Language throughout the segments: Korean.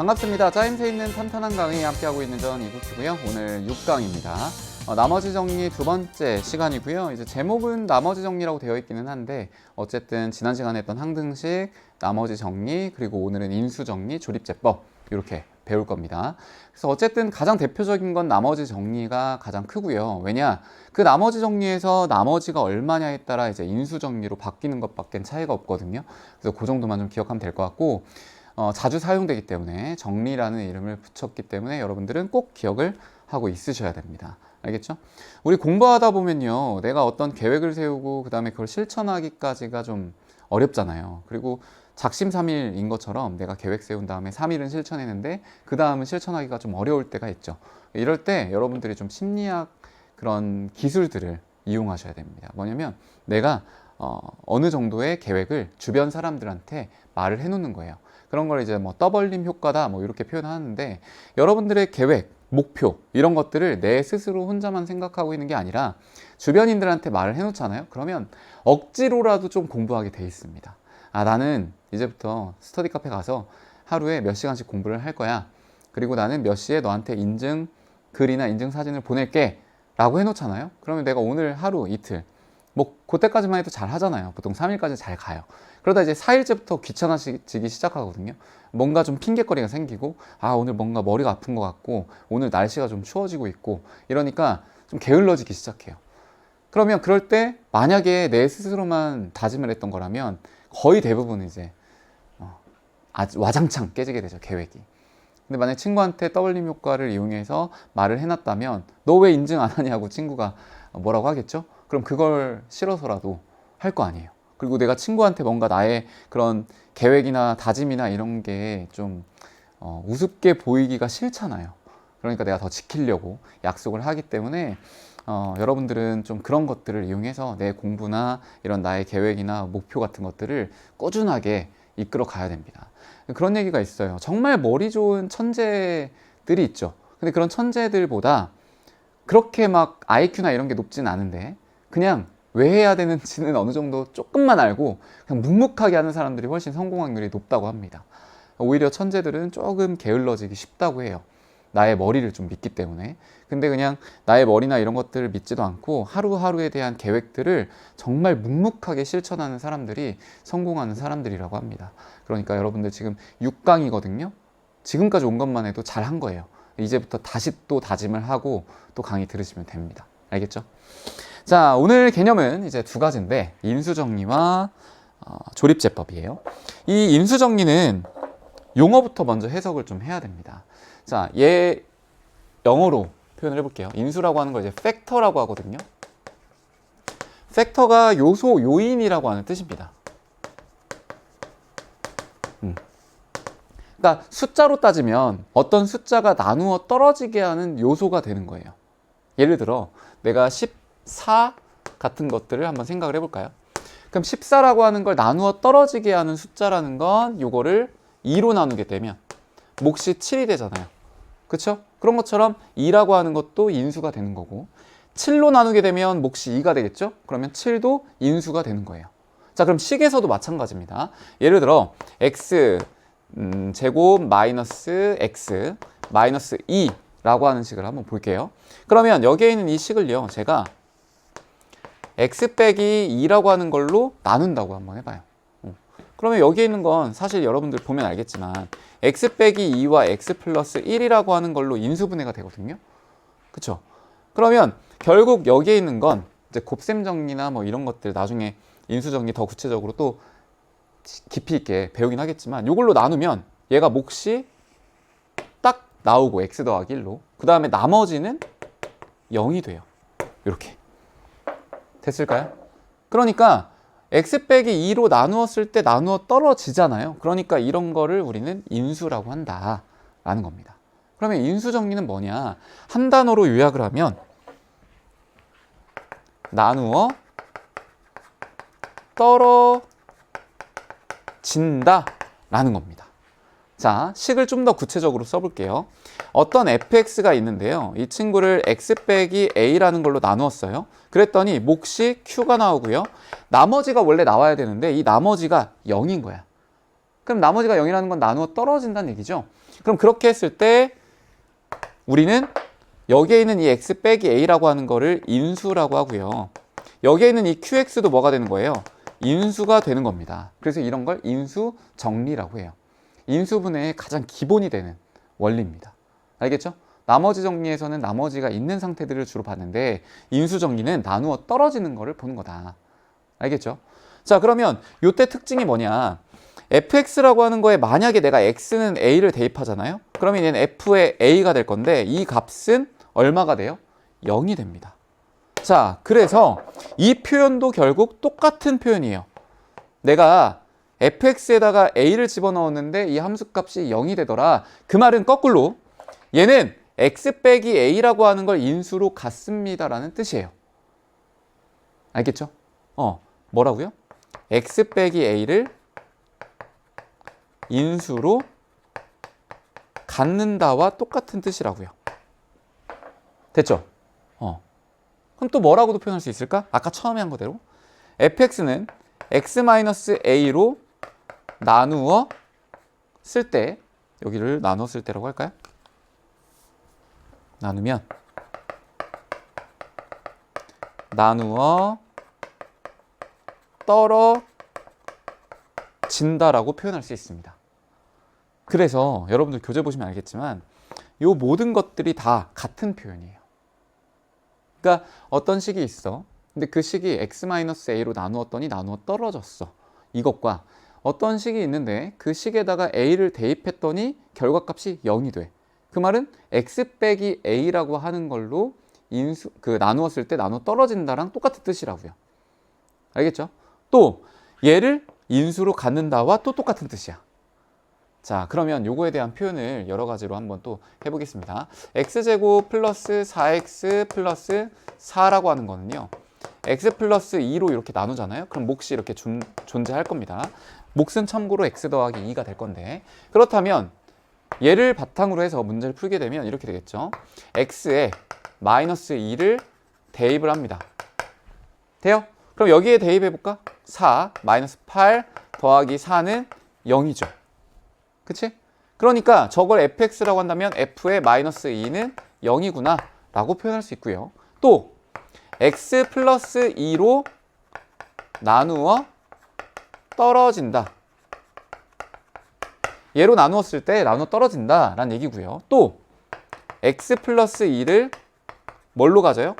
반갑습니다. 짜임새 있는 탄탄한 강의 함께하고 있는 전 이국희고요. 오늘 6강입니다. 나머지 정리 두 번째 시간이고요. 이제 제목은 나머지 정리라고 되어 있기는 한데 어쨌든 지난 시간에 했던 항등식, 나머지 정리, 그리고 오늘은 인수 정리, 조립제법 이렇게 배울 겁니다. 그래서 어쨌든 가장 대표적인 건 나머지 정리가 가장 크고요. 왜냐? 그 나머지 정리에서 나머지가 얼마냐에 따라 이제 인수 정리로 바뀌는 것밖에 차이가 없거든요. 그래서 그 정도만 좀 기억하면 될 것 같고 자주 사용되기 때문에 정리라는 이름을 붙였기 때문에 여러분들은 꼭 기억을 하고 있으셔야 됩니다. 알겠죠? 우리 공부하다 보면요, 내가 어떤 계획을 세우고 그 다음에 그걸 실천하기까지가 좀 어렵잖아요. 그리고 작심삼일인 것처럼 내가 계획 세운 다음에 3일은 실천했는데 그 다음은 실천하기가 좀 어려울 때가 있죠. 이럴 때 여러분들이 좀 심리학 그런 기술들을 이용하셔야 됩니다. 뭐냐면 내가 어느 정도의 계획을 주변 사람들한테 말을 해놓는 거예요. 그런 걸 이제 뭐 떠벌림 효과다 뭐 이렇게 표현하는데, 여러분들의 계획, 목표 이런 것들을 내 스스로 혼자만 생각하고 있는 게 아니라 주변인들한테 말을 해놓잖아요. 그러면 억지로라도 좀 공부하게 돼 있습니다. 나는 이제부터 스터디 카페 가서 하루에 몇 시간씩 공부를 할 거야. 그리고 나는 몇 시에 너한테 인증 글이나 인증 사진을 보낼게 라고 해놓잖아요. 그러면 내가 오늘 하루 이틀 뭐 그때까지만 해도 잘 하잖아요. 보통 3일까지 잘 가요. 그러다 이제 4일째부터 귀찮아지기 시작하거든요. 뭔가 좀 핑계거리가 생기고, 오늘 뭔가 머리가 아픈 것 같고, 오늘 날씨가 좀 추워지고 있고, 이러니까 좀 게을러지기 시작해요. 그러면 그럴 때 만약에 내 스스로만 다짐을 했던 거라면 거의 대부분 이제 아주 와장창 깨지게 되죠, 계획이. 근데 만약 친구한테 떠올림 효과를 이용해서 말을 해놨다면 너 왜 인증 안 하냐고 친구가 뭐라고 하겠죠? 그럼 그걸 싫어서라도 할 거 아니에요. 그리고 내가 친구한테 뭔가 나의 그런 계획이나 다짐이나 이런 게 좀 우습게 보이기가 싫잖아요. 그러니까 내가 더 지키려고 약속을 하기 때문에 여러분들은 좀 그런 것들을 이용해서 내 공부나 이런 나의 계획이나 목표 같은 것들을 꾸준하게 이끌어 가야 됩니다. 그런 얘기가 있어요. 정말 머리 좋은 천재들이 있죠. 근데 그런 천재들보다 그렇게 막 IQ나 이런 게 높진 않은데 그냥 왜 해야 되는지는 어느 정도 조금만 알고 그냥 묵묵하게 하는 사람들이 훨씬 성공 확률이 높다고 합니다. 오히려 천재들은 조금 게을러지기 쉽다고 해요. 나의 머리를 좀 믿기 때문에. 근데 그냥 나의 머리나 이런 것들을 믿지도 않고 하루하루에 대한 계획들을 정말 묵묵하게 실천하는 사람들이 성공하는 사람들이라고 합니다. 그러니까 여러분들 지금 6강이거든요. 지금까지 온 것만 해도 잘한 거예요. 이제부터 다시 또 다짐을 하고 또 강의 들으시면 됩니다. 알겠죠? 자, 오늘 개념은 이제 두 가지인데 인수정리와 조립제법이에요. 이 인수정리는 용어부터 먼저 해석을 좀 해야 됩니다. 자, 얘 영어로 표현을 해볼게요. 인수라고 하는 걸 이제 팩터라고 하거든요. 팩터가 요소, 요인이라고 하는 뜻입니다. 그러니까 숫자로 따지면 어떤 숫자가 나누어 떨어지게 하는 요소가 되는 거예요. 예를 들어 내가 14 같은 것들을 한번 생각을 해볼까요? 그럼 14라고 하는 걸 나누어 떨어지게 하는 숫자라는 건 요거를 2로 나누게 되면 몫이 7이 되잖아요. 그쵸? 그런 것처럼 2라고 하는 것도 인수가 되는 거고, 7로 나누게 되면 몫이 2가 되겠죠? 그러면 7도 인수가 되는 거예요. 자, 그럼 식에서도 마찬가지입니다. 예를 들어 x 제곱 마이너스 x 마이너스 2라고 하는 식을 한번 볼게요. 그러면 여기에 있는 이 식을요, 제가 x 빼기 2라고 하는 걸로 나눈다고 한번 해봐요. 그러면 여기에 있는 건 사실 여러분들 보면 알겠지만 x 빼기 2와 x 플러스 1이라고 하는 걸로 인수분해가 되거든요. 그쵸? 그러면 결국 여기에 있는 건 이제 곱셈 정리나 뭐 이런 것들 나중에 인수 정리 더 구체적으로 또 깊이 있게 배우긴 하겠지만 이걸로 나누면 얘가 몫이 딱 나오고 x 더하기 1로 그 다음에 나머지는 0이 돼요. 이렇게 됐을까요? 그러니까 x 빼기 2로 나누었을 때 나누어 떨어지잖아요. 그러니까 이런 거를 우리는 인수라고 한다 라는 겁니다. 그러면 인수 정리는 뭐냐? 한 단어로 요약을 하면 나누어 떨어진다 라는 겁니다. 자, 식을 좀 더 구체적으로 써볼게요. 어떤 fx가 있는데요. 이 친구를 x 빼기 a라는 걸로 나누었어요. 그랬더니 몫이 q가 나오고요. 나머지가 원래 나와야 되는데 이 나머지가 0인 거야. 그럼 나머지가 0이라는 건 나누어 떨어진다는 얘기죠. 그럼 그렇게 했을 때 우리는 여기에 있는 이 x 빼기 a라고 하는 거를 인수라고 하고요. 여기에 있는 이 qx도 뭐가 되는 거예요? 인수가 되는 겁니다. 그래서 이런 걸 인수 정리라고 해요. 인수분해의 가장 기본이 되는 원리입니다. 알겠죠? 나머지 정리에서는 나머지가 있는 상태들을 주로 봤는데 인수 정리는 나누어 떨어지는 거를 보는 거다. 알겠죠? 자, 그러면 이때 특징이 뭐냐? fx라고 하는 거에 만약에 내가 x는 a를 대입하잖아요. 그러면 얘는 f의 a가 될 건데 이 값은 얼마가 돼요? 0이 됩니다. 자, 그래서 이 표현도 결국 똑같은 표현이에요. 내가 fx에다가 a를 집어넣었는데 이 함수값이 0이 되더라. 그 말은 거꾸로 얘는 x 빼기 a라고 하는 걸 인수로 갖습니다라는 뜻이에요. 알겠죠? 뭐라고요? x 빼기 a를 인수로 갖는다와 똑같은 뜻이라고요. 됐죠? 그럼 또 뭐라고도 표현할 수 있을까? 아까 처음에 한 거대로 fx는 x-a로 나누어 쓸 때, 여기를 나누어 쓸 때라고 할까요? 나누면 나누어 떨어진다라고 표현할 수 있습니다. 그래서 여러분들 교재 보시면 알겠지만 이 모든 것들이 다 같은 표현이에요. 그러니까 어떤 식이 있어. 근데 그 식이 x-a로 나누었더니 나누어 떨어졌어. 이것과 어떤 식이 있는데 그 식에다가 a를 대입했더니 결과값이 0이 돼. 그 말은 x 빼기 a라고 하는 걸로 나누었을 때 나누어 떨어진다랑 똑같은 뜻이라고요. 알겠죠? 또 얘를 인수로 갖는다와 또 똑같은 뜻이야. 자, 그러면 요거에 대한 표현을 여러 가지로 한번 또 해보겠습니다. x제곱 플러스 4x 플러스 4라고 하는 거는요. x 플러스 2로 이렇게 나누잖아요. 그럼 몫이 이렇게 존재할 겁니다. 몫은 참고로 x 더하기 2가 될 건데, 그렇다면 얘를 바탕으로 해서 문제를 풀게 되면 이렇게 되겠죠. x에 마이너스 2를 대입을 합니다. 돼요? 그럼 여기에 대입해볼까? 4 마이너스 8 더하기 4는 0이죠. 그치? 그러니까 저걸 fx라고 한다면 f의 마이너스 2는 0이구나 라고 표현할 수 있고요. 또 x 플러스 2로 나누어 떨어진다. 얘로 나누었을 때 나누어 떨어진다 라는 얘기고요. 또 x 플러스 2를 뭘로 가져요?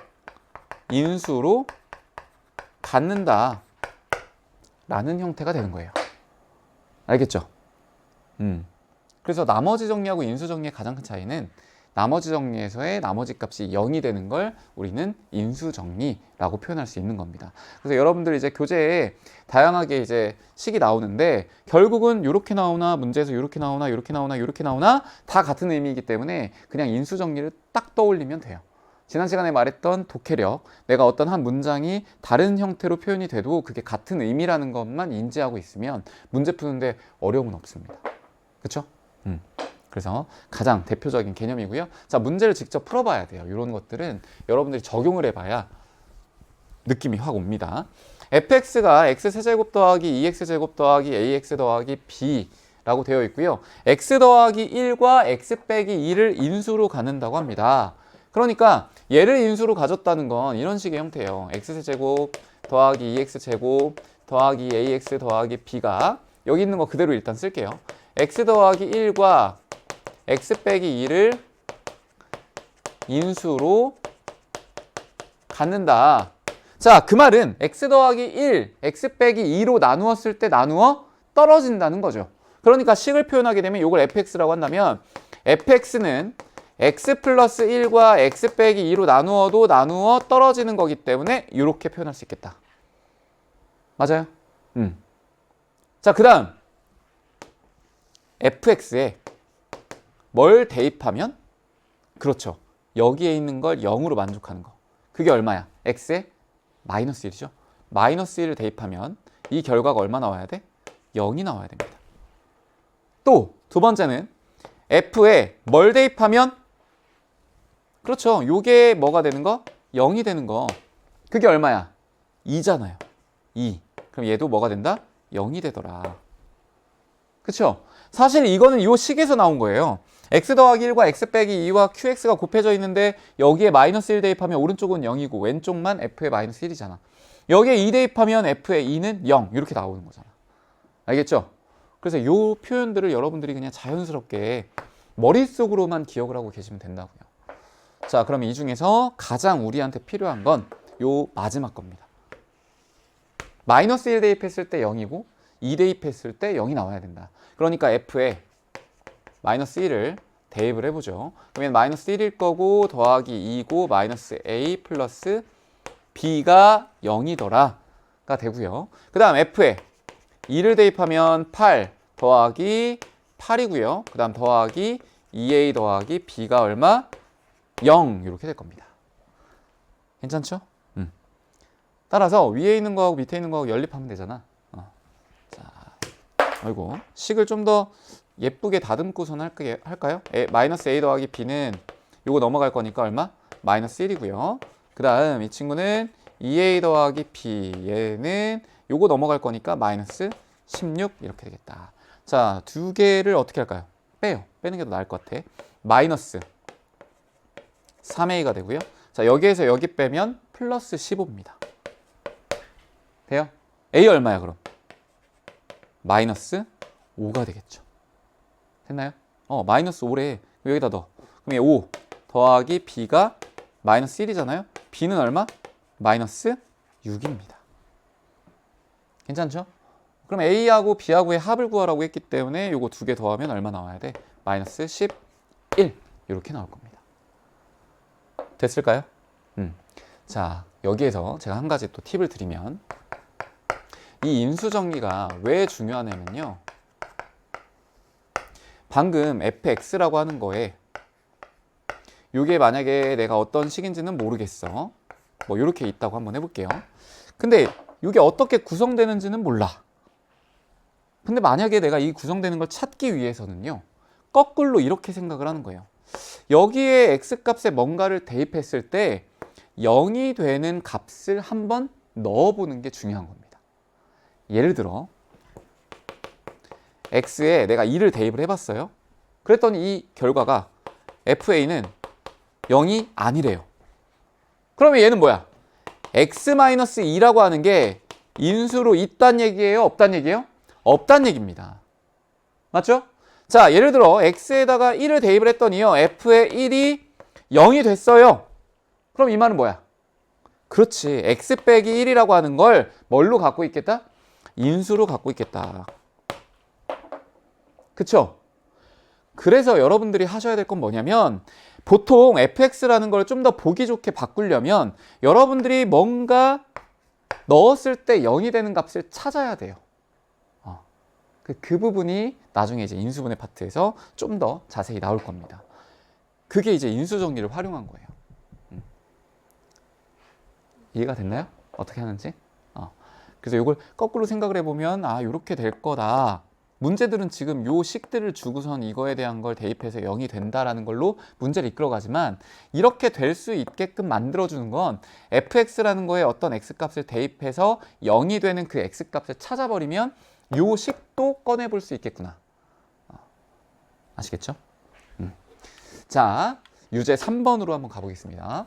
인수로 갖는다 라는 형태가 되는 거예요. 알겠죠? 그래서 나머지 정리하고 인수 정리의 가장 큰 차이는 나머지 정리에서의 나머지 값이 0이 되는 걸 우리는 인수 정리라고 표현할 수 있는 겁니다. 그래서 여러분들 이제 교재에 다양하게 이제 식이 나오는데 결국은 이렇게 나오나 문제에서 이렇게 나오나 이렇게 나오나 이렇게 나오나 다 같은 의미이기 때문에 그냥 인수 정리를 딱 떠올리면 돼요. 지난 시간에 말했던 독해력, 내가 어떤 한 문장이 다른 형태로 표현이 돼도 그게 같은 의미라는 것만 인지하고 있으면 문제 푸는데 어려움은 없습니다. 그렇죠? 그래서 가장 대표적인 개념이고요. 자, 문제를 직접 풀어봐야 돼요. 이런 것들은 여러분들이 적용을 해봐야 느낌이 확 옵니다. fx가 x세제곱 더하기 2x제곱 더하기 ax 더하기 b라고 되어 있고요. x 더하기 1과 x 빼기 2를 인수로 갖는다고 합니다. 그러니까 얘를 인수로 가졌다는 건 이런 식의 형태예요. x세제곱 더하기 2x제곱 더하기 ax 더하기 b가 여기 있는 거 그대로 일단 쓸게요. x 더하기 1과 x 빼기 2를 인수로 갖는다. 자, 그 말은 x 더하기 1, x 빼기 2로 나누었을 때 나누어 떨어진다는 거죠. 그러니까 식을 표현하게 되면 이걸 fx라고 한다면 fx는 x 플러스 1과 x 빼기 2로 나누어도 나누어 떨어지는 거기 때문에 이렇게 표현할 수 있겠다. 맞아요? 자, 그 다음 fx에 뭘 대입하면? 그렇죠. 여기에 있는 걸 0으로 만족하는 거. 그게 얼마야? x에 마이너스 1이죠. 마이너스 1을 대입하면 이 결과가 얼마 나와야 돼? 0이 나와야 됩니다. 또 두 번째는 f에 뭘 대입하면? 그렇죠. 요게 뭐가 되는 거? 0이 되는 거. 그게 얼마야? 2잖아요. 2. 그럼 얘도 뭐가 된다? 0이 되더라. 그쵸? 사실 이거는 이 식에서 나온 거예요. x 더하기 1과 x 빼기 2와 qx가 곱해져 있는데 여기에 마이너스 1 대입하면 오른쪽은 0이고 왼쪽만 f의 마이너스 1이잖아. 여기에 2 대입하면 f의 2는 0 이렇게 나오는 거잖아. 알겠죠? 그래서 이 표현들을 여러분들이 그냥 자연스럽게 머릿속으로만 기억을 하고 계시면 된다고요. 자, 그럼 이 중에서 가장 우리한테 필요한 건 요 마지막 겁니다. 마이너스 1 대입했을 때 0이고 2 대입했을 때 0이 나와야 된다. 그러니까 f에 마이너스 1을 대입을 해보죠. 그러면 마이너스 1일 거고 더하기 2고 마이너스 a 플러스 b가 0이더라가 되고요. 그 다음 f에 2를 대입하면 8 더하기 8이고요. 그 다음 더하기 2a 더하기 b가 얼마? 0 이렇게 될 겁니다. 괜찮죠? 따라서 위에 있는 거하고 밑에 있는 거하고 연립하면 되잖아. 자, 아이고 식을 좀 더 예쁘게 다듬고선 할까요? 마이너스 a 더하기 b는 요거 넘어갈 거니까 얼마? 마이너스 1이고요. 그 다음 이 친구는 2a 더하기 b 얘는 요거 넘어갈 거니까 마이너스 16 이렇게 되겠다. 자, 두 개를 어떻게 할까요? 빼요. 빼는 게 더 나을 것 같아. 마이너스 3a가 되고요. 자, 여기에서 여기 빼면 플러스 15입니다. 돼요? a 얼마야 그럼? 마이너스 5가 되겠죠. 됐나요? 마이너스 5래. 여기다 넣어. 그럼 얘 5 더하기 b가 마이너스 1이잖아요. b는 얼마? 마이너스 6입니다. 괜찮죠? 그럼 a하고 b하고의 합을 구하라고 했기 때문에 요거 두 개 더하면 얼마 나와야 돼? 마이너스 11 이렇게 나올 겁니다. 됐을까요? 자, 여기에서 제가 한 가지 또 팁을 드리면 이 인수정리가 왜 중요하냐면요. 방금 fx라고 하는 거에 이게 만약에 내가 어떤 식인지는 모르겠어. 뭐 이렇게 있다고 한번 해볼게요. 근데 이게 어떻게 구성되는지는 몰라. 근데 만약에 내가 이 구성되는 걸 찾기 위해서는요. 거꾸로 이렇게 생각을 하는 거예요. 여기에 x값에 뭔가를 대입했을 때 0이 되는 값을 한번 넣어보는 게 중요한 겁니다. 예를 들어 x에 내가 2를 대입을 해봤어요. 그랬더니 이 결과가 fa는 0이 아니래요. 그러면 얘는 뭐야? x-2라고 하는 게 인수로 있단 얘기예요? 없단 얘기예요? 없단 얘기입니다. 맞죠? 자, 예를 들어 x에다가 1을 대입을 했더니요. f의 1이 0이 됐어요. 그럼 이 말은 뭐야? 그렇지. x 빼기 1이라고 하는 걸 뭘로 갖고 있겠다? 인수로 갖고 있겠다. 그쵸? 그래서 여러분들이 하셔야 될 건 뭐냐면 보통 fx라는 걸 좀 더 보기 좋게 바꾸려면 여러분들이 뭔가 넣었을 때 0이 되는 값을 찾아야 돼요. 그 부분이 나중에 이제 인수분해 파트에서 좀 더 자세히 나올 겁니다. 그게 이제 인수정리를 활용한 거예요. 이해가 됐나요? 어떻게 하는지? 그래서 이걸 거꾸로 생각을 해보면 이렇게 될 거다. 문제들은 지금 요 식들을 주고선 이거에 대한 걸 대입해서 0이 된다라는 걸로 문제를 이끌어가지만 이렇게 될 수 있게끔 만들어주는 건 fx라는 거에 어떤 x값을 대입해서 0이 되는 그 x값을 찾아버리면 요 식도 꺼내볼 수 있겠구나. 아시겠죠? 자, 유제 3번으로 한번 가보겠습니다.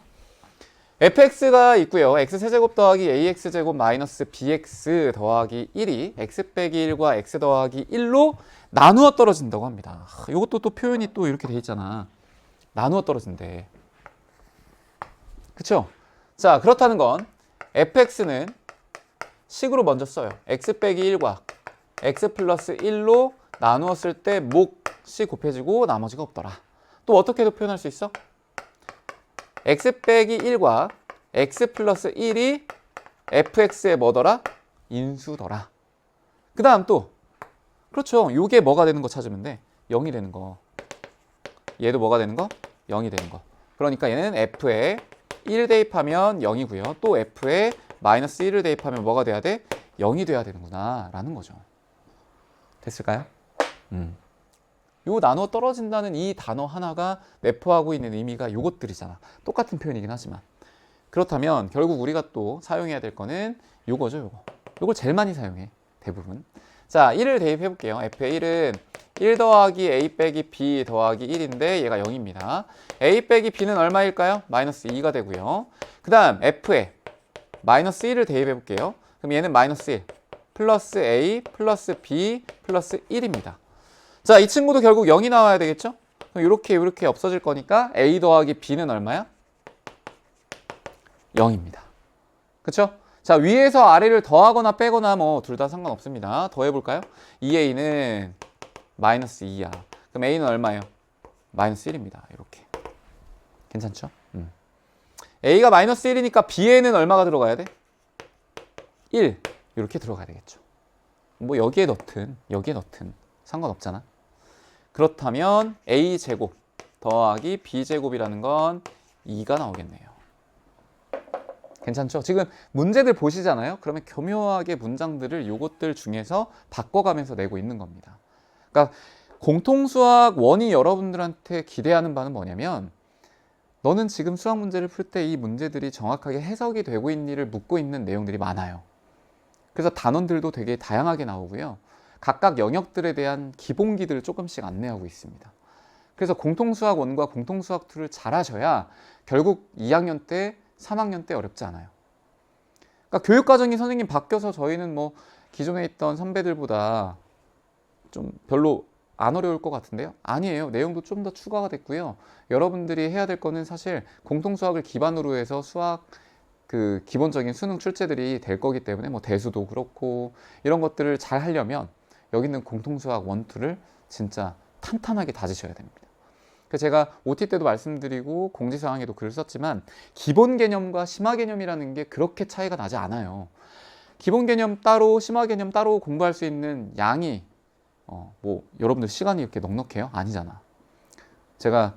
fx가 있고요. x세제곱 더하기 ax제곱 마이너스 bx 더하기 1이 x 빼기 1과 x 더하기 1로 나누어 떨어진다고 합니다. 이것도 또 표현이 또 이렇게 돼 있잖아. 나누어 떨어진대. 그쵸? 자, 그렇다는 건 fx는 식으로 먼저 써요. x 빼기 1과 x 플러스 1로 나누었을 때 몫이 곱해지고 나머지가 없더라. 또 어떻게도 표현할 수 있어? x 빼기 1과 x 플러스 1이 fx의 뭐더라? 인수더라. 그 다음 또 그렇죠. 요게 뭐가 되는 거 찾으면 돼? 0이 되는 거. 얘도 뭐가 되는 거? 0이 되는 거. 그러니까 얘는 f에 1 대입하면 0이고요. 또 f에 마이너스 1을 대입하면 뭐가 돼야 돼? 0이 돼야 되는구나 라는 거죠. 됐을까요? 요 나눠 떨어진다는 이 단어 하나가 내포하고 있는 의미가 요것들이잖아. 똑같은 표현이긴 하지만. 그렇다면 결국 우리가 또 사용해야 될 거는 요거죠, 요거. 요걸 제일 많이 사용해, 대부분. 자, 1을 대입해 볼게요. f의 1은 1 더하기 a 빼기 b 더하기 1인데 얘가 0입니다. a 빼기 b는 얼마일까요? 마이너스 2가 되고요. 그 다음 f에 마이너스 1을 대입해 볼게요. 그럼 얘는 마이너스 1 플러스 a 플러스 b 플러스 1입니다. 자, 이 친구도 결국 0이 나와야 되겠죠? 그럼 이렇게 없어질 거니까 a 더하기 b는 얼마야? 0입니다. 그쵸? 자, 위에서 아래를 더하거나 빼거나 뭐 둘 다 상관없습니다. 더해볼까요? 2a는 마이너스 2야. 그럼 a는 얼마예요? 마이너스 1입니다. 이렇게. 괜찮죠? a가 마이너스 1이니까 b에는 얼마가 들어가야 돼? 1. 이렇게 들어가야 되겠죠. 뭐 여기에 넣든 상관없잖아. 그렇다면 a제곱 더하기 b제곱이라는 건 2가 나오겠네요. 괜찮죠? 지금 문제들 보시잖아요. 그러면 교묘하게 문장들을 요것들 중에서 바꿔가면서 내고 있는 겁니다. 그러니까 공통수학 원이 여러분들한테 기대하는 바는 뭐냐면 너는 지금 수학 문제를 풀 때 이 문제들이 정확하게 해석이 되고 있니를 묻고 있는 내용들이 많아요. 그래서 단원들도 되게 다양하게 나오고요. 각각 영역들에 대한 기본기들을 조금씩 안내하고 있습니다. 그래서 공통수학 1과 공통수학 2를 잘 하셔야 결국 2학년 때 3학년 때 어렵지 않아요. 그러니까 교육과정이 선생님 바뀌어서 저희는 뭐 기존에 있던 선배들보다 좀 별로 안 어려울 것 같은데요? 아니에요. 내용도 좀 더 추가가 됐고요. 여러분들이 해야 될 거는 사실 공통수학을 기반으로 해서 수학 그 기본적인 수능 출제들이 될 거기 때문에 뭐 대수도 그렇고 이런 것들을 잘 하려면 여기 있는 공통수학 1, 2를 진짜 탄탄하게 다지셔야 됩니다. 제가 OT 때도 말씀드리고 공지사항에도 글을 썼지만 기본 개념과 심화 개념이라는 게 그렇게 차이가 나지 않아요. 기본 개념 따로 심화 개념 따로 공부할 수 있는 양이 뭐 여러분들 시간이 이렇게 넉넉해요? 아니잖아. 제가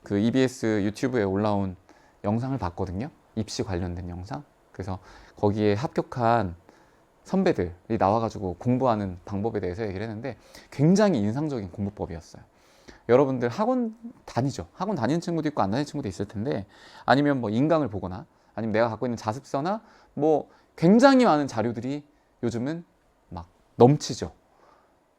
그 EBS 유튜브에 올라온 영상을 봤거든요. 입시 관련된 영상. 그래서 거기에 합격한 선배들이 나와가지고 공부하는 방법에 대해서 얘기를 했는데 굉장히 인상적인 공부법이었어요. 여러분들 학원 다니죠? 학원 다니는 친구도 있고 안 다니는 친구도 있을 텐데 아니면 뭐 인강을 보거나 아니면 내가 갖고 있는 자습서나 뭐 굉장히 많은 자료들이 요즘은 막 넘치죠.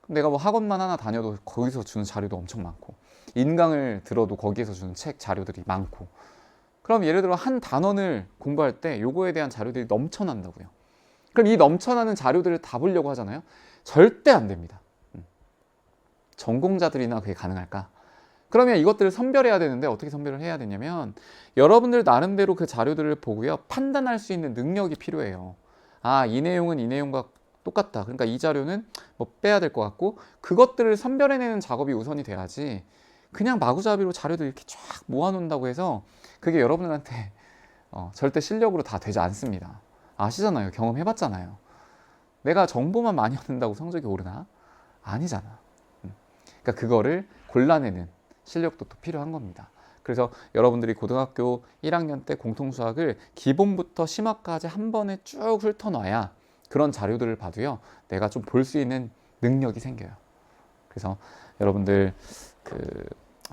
내가 뭐 학원만 하나 다녀도 거기서 주는 자료도 엄청 많고 인강을 들어도 거기에서 주는 책 자료들이 많고 그럼 예를 들어 한 단원을 공부할 때 요거에 대한 자료들이 넘쳐난다고요. 그럼 이 넘쳐나는 자료들을 다 보려고 하잖아요. 절대 안 됩니다. 전공자들이나 그게 가능할까? 그러면 이것들을 선별해야 되는데 어떻게 선별을 해야 되냐면 여러분들 나름대로 그 자료들을 보고요. 판단할 수 있는 능력이 필요해요. 아, 이 내용은 이 내용과 똑같다. 그러니까 이 자료는 뭐 빼야 될 것 같고 그것들을 선별해내는 작업이 우선이 돼야지 그냥 마구잡이로 자료들 이렇게 쫙 모아놓는다고 해서 그게 여러분들한테 절대 실력으로 다 되지 않습니다. 아시잖아요. 경험해봤잖아요. 내가 정보만 많이 얻는다고 성적이 오르나? 아니잖아. 그러니까 그거를 골라내는 실력도 또 필요한 겁니다. 그래서 여러분들이 고등학교 1학년 때 공통수학을 기본부터 심화까지 한 번에 쭉 훑어놔야 그런 자료들을 봐도요. 내가 좀 볼 수 있는 능력이 생겨요. 그래서 여러분들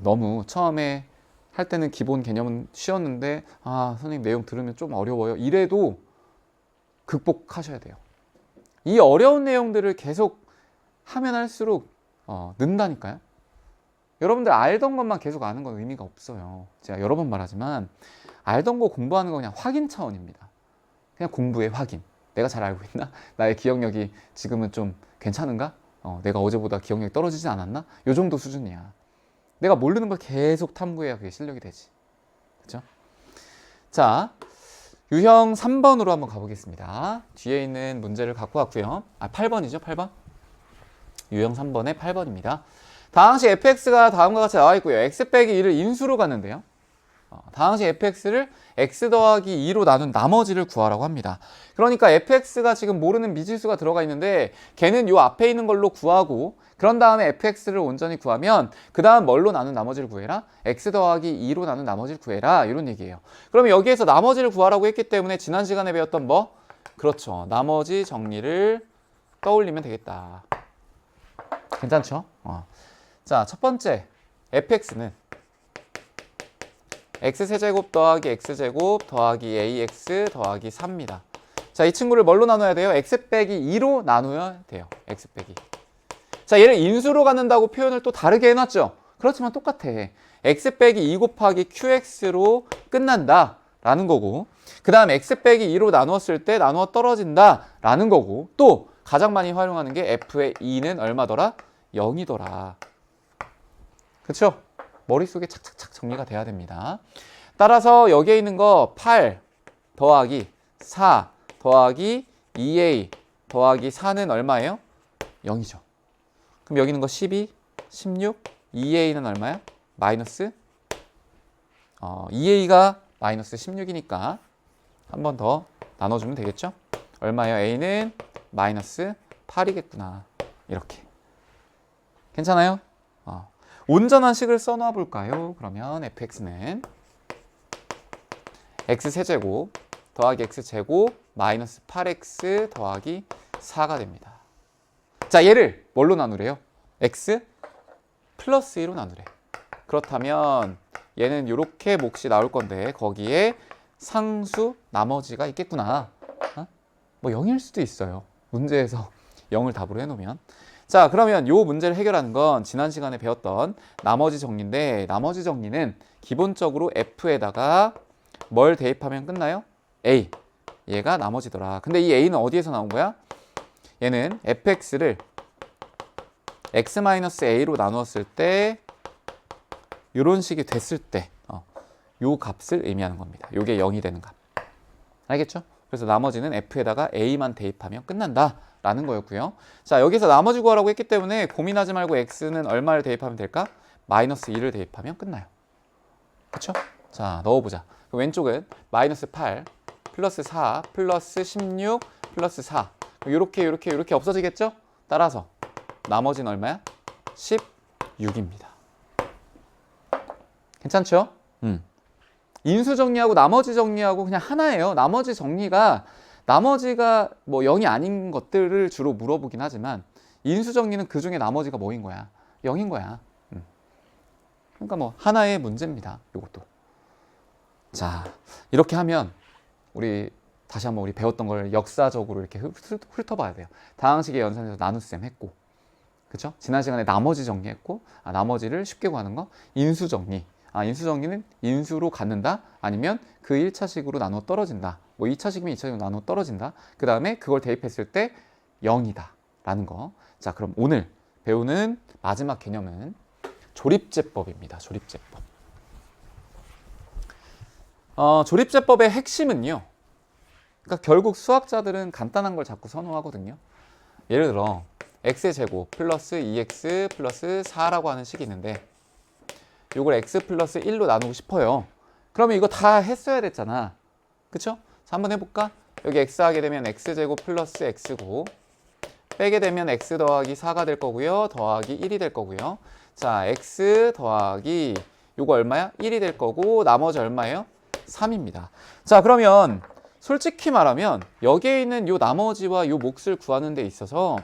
너무 처음에 할 때는 기본 개념은 쉬웠는데 아 선생님 내용 들으면 좀 어려워요. 이래도 극복하셔야 돼요. 이 어려운 내용들을 계속 하면 할수록 는다니까요. 여러분들 알던 것만 계속 아는 건 의미가 없어요. 제가 여러 번 말하지만 알던 거 공부하는 거 그냥 확인 차원입니다. 그냥 공부의 확인. 내가 잘 알고 있나? 나의 기억력이 지금은 좀 괜찮은가? 내가 어제보다 기억력이 떨어지지 않았나? 요 정도 수준이야. 내가 모르는 걸 계속 탐구해야 그게 실력이 되지. 그렇죠? 자, 유형 3번으로 한번 가보겠습니다. 뒤에 있는 문제를 갖고 왔고요. 8번이죠, 8번. 유형 3번의 8번입니다. 다항식 fx가 다음과 같이 나와 있고요. x 빼기 2를 인수로 갔는데요. 다항식 fx를 x 더하기 2로 나눈 나머지를 구하라고 합니다. 그러니까 fx가 지금 모르는 미지수가 들어가 있는데 걔는 요 앞에 있는 걸로 구하고 그런 다음에 fx를 온전히 구하면 그 다음 뭘로 나눈 나머지를 구해라? x 더하기 2로 나눈 나머지를 구해라. 이런 얘기예요. 그러면 여기에서 나머지를 구하라고 했기 때문에 지난 시간에 배웠던 뭐? 그렇죠. 나머지 정리를 떠올리면 되겠다. 괜찮죠? 자, 첫 번째 fx는 x세제곱 더하기 x제곱 더하기 ax 더하기 4입니다. 자, 이 친구를 뭘로 나눠야 돼요? x 빼기 2로 나눠야 돼요. x 빼기. 자, 얘를 인수로 갖는다고 표현을 또 다르게 해놨죠. 그렇지만 똑같아. x 빼기 2 곱하기 qx로 끝난다 라는 거고, 그 다음 x 빼기 2로 나누었을 때 나누어 떨어진다 라는 거고, 또 가장 많이 활용하는 게 f의 2는 얼마더라? 0이더라. 그쵸? 머릿속에 착착착 정리가 돼야 됩니다. 따라서 여기에 있는 거 8 더하기 4 더하기 2a 더하기 4는 얼마예요? 0이죠. 그럼 여기 있는 거 12, 16, 2a는 얼마야? 마이너스 2a가 마이너스 16이니까 한 번 더 나눠주면 되겠죠? 얼마예요? a는 마이너스 8이겠구나. 이렇게. 괜찮아요? 온전한 식을 써놔 볼까요? 그러면 fx는 x세제곱 더하기 x제곱 마이너스 8x 더하기 4가 됩니다. 자, 얘를 뭘로 나누래요? x 플러스 2로 나누래. 그렇다면 얘는 이렇게 몫이 나올 건데 거기에 상수 나머지가 있겠구나. 뭐 0일 수도 있어요. 문제에서 0을 답으로 해놓으면. 자, 그러면 이 문제를 해결하는 건 지난 시간에 배웠던 나머지 정리인데, 나머지 정리는 기본적으로 f에다가 뭘 대입하면 끝나요? a. 얘가 나머지더라. 근데 이 a는 어디에서 나온 거야? 얘는 fx를 x-a로 나누었을 때 이런 식이 됐을 때 요 값을 의미하는 겁니다. 요게 0이 되는 값. 알겠죠? 그래서 나머지는 f에다가 a만 대입하면 끝난다 라는 거였고요. 자, 여기서 나머지 구하라고 했기 때문에 고민하지 말고 x는 얼마를 대입하면 될까? 마이너스 2를 대입하면 끝나요. 그쵸? 자, 넣어보자. 왼쪽은 마이너스 8 플러스 4 플러스 16 플러스 4 이렇게 없어지겠죠? 따라서 나머지는 얼마야? 16입니다. 괜찮죠? 인수 정리하고 나머지 정리하고 그냥 하나예요. 나머지가 뭐 0이 아닌 것들을 주로 물어보긴 하지만 인수 정리는 그 중에 나머지가 뭐인 거야? 0인 거야. 그러니까 뭐 하나의 문제입니다. 이것도. 자, 이렇게 하면 다시 한번 우리 배웠던 걸 역사적으로 이렇게 훑어봐야 돼요. 다항식의 연산에서 나눗셈 했고, 그쵸? 지난 시간에 나머지 정리했고, 나머지를 쉽게 구하는 거 인수 정리. 인수 정리는 인수로 갖는다, 아니면 그 1차식으로 나눠 떨어진다. 뭐 2차식이면 2차식으로 나눠 떨어진다. 그 다음에 그걸 대입했을 때 0이다 라는 거. 자, 그럼 오늘 배우는 마지막 개념은 조립제법입니다. 조립제법. 조립제법의 핵심은요, 그러니까 결국 수학자들은 간단한 걸 자꾸 선호하거든요. 예를 들어 x제곱 플러스 2x 플러스 4라고 하는 식이 있는데 이걸 x 플러스 1로 나누고 싶어요. 그러면 이거 다 했어야 됐잖아. 그쵸? 자, 한번 해볼까? 여기 x 하게 되면 x제곱 플러스 x고, 빼게 되면 x 더하기 4가 될 거고요. 더하기 1이 될 거고요. 자, x 더하기 요거 얼마야? 1이 될 거고, 나머지 얼마예요? 3입니다. 자, 그러면 솔직히 말하면 여기에 있는 요 나머지와 요 몫을 구하는 데 있어서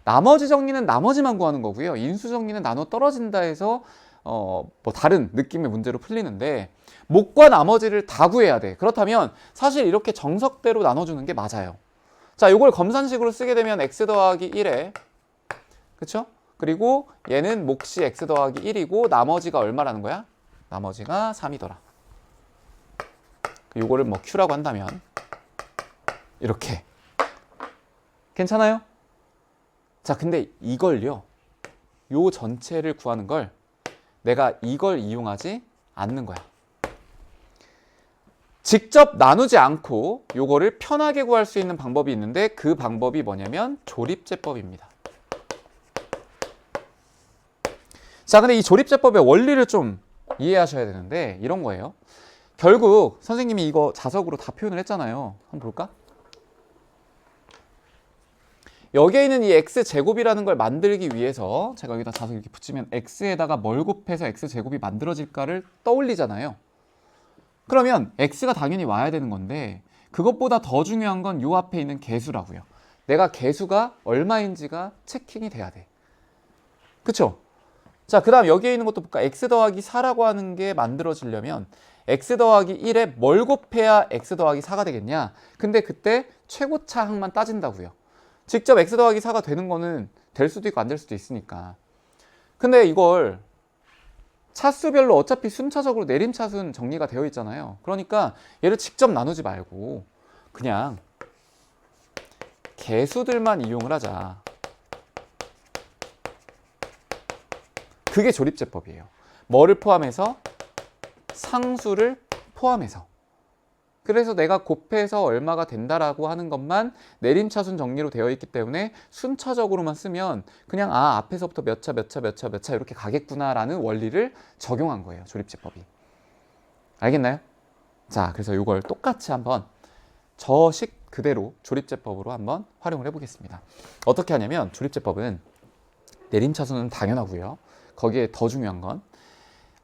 나머지 정리는 나머지만 구하는 거고요. 인수 정리는 나눠 떨어진다 해서 뭐 다른 느낌의 문제로 풀리는데, 몫과 나머지를 다 구해야 돼. 그렇다면 사실 이렇게 정석대로 나눠주는 게 맞아요. 자, 요걸 검산식으로 쓰게 되면 x 더하기 1에, 그쵸? 그리고 얘는 몫이 x 더하기 1이고 나머지가 얼마라는 거야? 나머지가 3이더라. 요거를 뭐 q라고 한다면 이렇게. 괜찮아요? 자, 근데 이걸요, 요 전체를 구하는 걸 내가 이걸 이용하지 않는 거야. 직접 나누지 않고 요거를 편하게 구할 수 있는 방법이 있는데, 그 방법이 뭐냐면 조립제법입니다. 자, 근데 이 조립제법의 원리를 좀 이해하셔야 되는데 이런 거예요. 결국 선생님이 이거 자석으로 다 표현을 했잖아요. 한번 볼까? 여기에 있는 이 x제곱이라는 걸 만들기 위해서 제가 여기다 자석 이렇게 붙이면 x에다가 뭘 곱해서 x제곱이 만들어질까를 떠올리잖아요. 그러면 x가 당연히 와야 되는 건데, 그것보다 더 중요한 건 요 앞에 있는 개수라고요. 내가 개수가 얼마인지가 체킹이 돼야 돼. 그쵸? 자, 그 다음 여기에 있는 것도 볼까? x 더하기 4라고 하는 게 만들어지려면 x 더하기 1에 뭘 곱해야 x 더하기 4가 되겠냐? 근데 그때 최고차 항만 따진다고요. 직접 x 더하기 4가 되는 거는 될 수도 있고 안 될 수도 있으니까. 근데 이걸 차수별로 어차피 순차적으로 내림차순 정리가 되어 있잖아요. 그러니까 얘를 직접 나누지 말고 그냥 개수들만 이용을 하자. 그게 조립제법이에요. 뭐를 포함해서? 상수를 포함해서. 그래서 내가 곱해서 얼마가 된다라고 하는 것만 내림차순 정리로 되어 있기 때문에 순차적으로만 쓰면 그냥 앞에서부터 몇 차 몇 차 몇 차 몇 차 이렇게 가겠구나라는 원리를 적용한 거예요. 조립제법이. 알겠나요? 자, 그래서 이걸 똑같이 한번 저식 그대로 조립제법으로 한번 활용을 해보겠습니다. 어떻게 하냐면 조립제법은 내림차순은 당연하고요. 거기에 더 중요한 건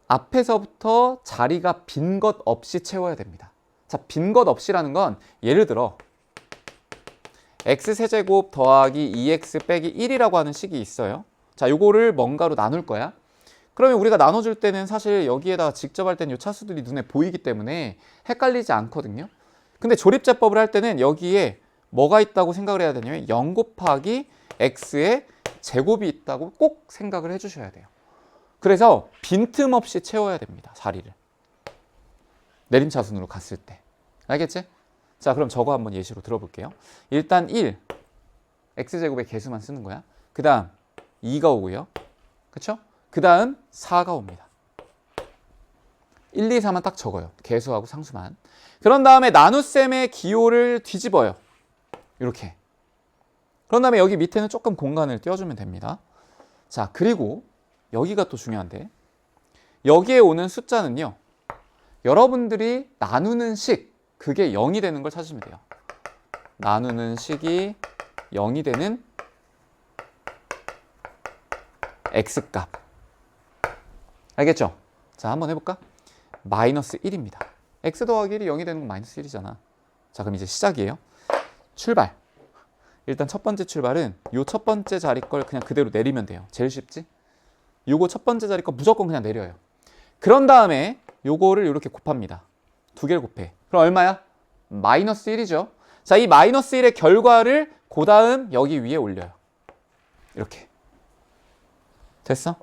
앞에서부터 자리가 빈 것 없이 채워야 됩니다. 자, 빈 것 없이라는 건 예를 들어 x세제곱 더하기 2x 빼기 1이라고 하는 식이 있어요. 자, 요거를 뭔가로 나눌 거야. 그러면 우리가 나눠줄 때는 사실 여기에다가 직접 할 때는 이 차수들이 눈에 보이기 때문에 헷갈리지 않거든요. 근데 조립제법을 할 때는 여기에 뭐가 있다고 생각을 해야 되냐면 0 곱하기 x의 제곱이 있다고 꼭 생각을 해주셔야 돼요. 그래서 빈틈없이 채워야 됩니다. 자리를. 내림차순으로 갔을 때. 알겠지? 자, 그럼 저거 한번 예시로 들어볼게요. 일단 1, x제곱의 개수만 쓰는 거야. 그 다음 2가 오고요. 그쵸? 그 다음 4가 옵니다. 1, 2, 4만 딱 적어요. 개수하고 상수만. 그런 다음에 나눗셈의 기호를 뒤집어요. 이렇게. 그런 다음에 여기 밑에는 조금 공간을 띄워주면 됩니다. 자, 그리고 여기가 또 중요한데 여기에 오는 숫자는요. 여러분들이 나누는 식, 그게 0이 되는 걸 찾으시면 돼요. 나누는 식이 0이 되는 x값. 알겠죠? 자, 한번 해볼까? 마이너스 1입니다. x 더하기 1이 0이 되는 건 마이너스 1이잖아. 자, 그럼 이제 시작이에요. 출발. 일단 첫 번째 출발은 요 첫 번째 자리 걸 그냥 그대로 내리면 돼요. 제일 쉽지? 요거 첫 번째 자리 거 무조건 그냥 내려요. 그런 다음에 요거를 이렇게 곱합니다. 두 개를 곱해. 그럼 얼마야? 마이너스 1이죠. 자, 이 마이너스 1의 결과를 그 다음 여기 위에 올려요. 이렇게. 됐어?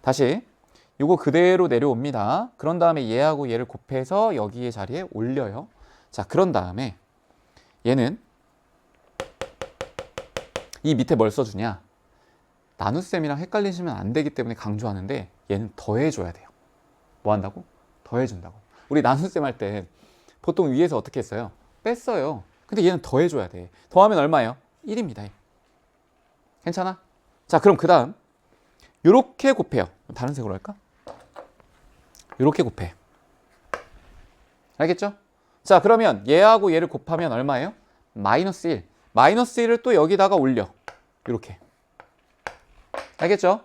다시 요거 그대로 내려옵니다. 그런 다음에 얘하고 얘를 곱해서 여기의 자리에 올려요. 자, 그런 다음에 얘는 이 밑에 뭘 써주냐? 나눗셈이랑 헷갈리시면 안 되기 때문에 강조하는데 얘는 더해줘야 돼요. 뭐 한다고? 더해준다고. 우리 나눗셈 할 때 보통 위에서 어떻게 했어요? 뺐어요. 근데 얘는 더해줘야 돼. 더하면 얼마예요? 1입니다. 괜찮아? 자, 그럼 그 다음 요렇게 곱해요. 다른 색으로 할까? 요렇게 곱해. 알겠죠? 자, 그러면 얘하고 얘를 곱하면 얼마예요? 마이너스 1. 마이너스 1을 또 여기다가 올려. 요렇게. 알겠죠?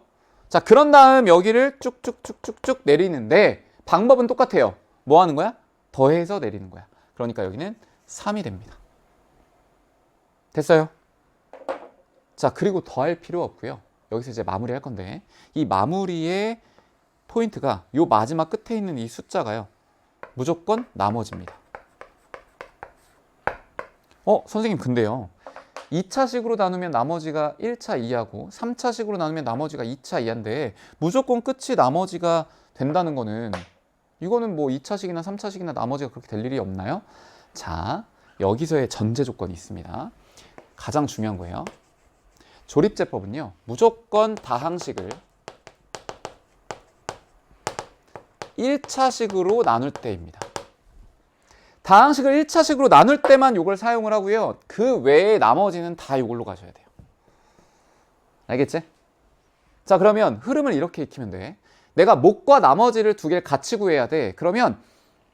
자, 그런 다음 여기를 쭉쭉쭉쭉쭉 내리는데 방법은 똑같아요. 뭐 하는 거야? 더해서 내리는 거야. 그러니까 여기는 3이 됩니다. 됐어요? 자, 그리고 더할 필요 없고요. 여기서 이제 마무리 할 건데 이 마무리의 포인트가 요 마지막 끝에 있는 이 숫자가요. 무조건 나머지입니다. 선생님 근데요. 2차식으로 나누면 나머지가 1차 이하고 3차식으로 나누면 나머지가 2차 이하인데 무조건 끝이 나머지가 된다는 거는 이거는 뭐 2차식이나 3차식이나 나머지가 그렇게 될 일이 없나요? 자, 여기서의 전제 조건이 있습니다. 가장 중요한 거예요. 조립제법은요. 무조건 다항식을 1차식으로 나눌 때입니다. 다항식을 1차식으로 나눌 때만 이걸 사용을 하고요. 그 외에 나머지는 다 이걸로 가셔야 돼요. 알겠지? 자, 그러면 흐름을 이렇게 익히면 돼. 내가 목과 나머지를 두 개를 같이 구해야 돼. 그러면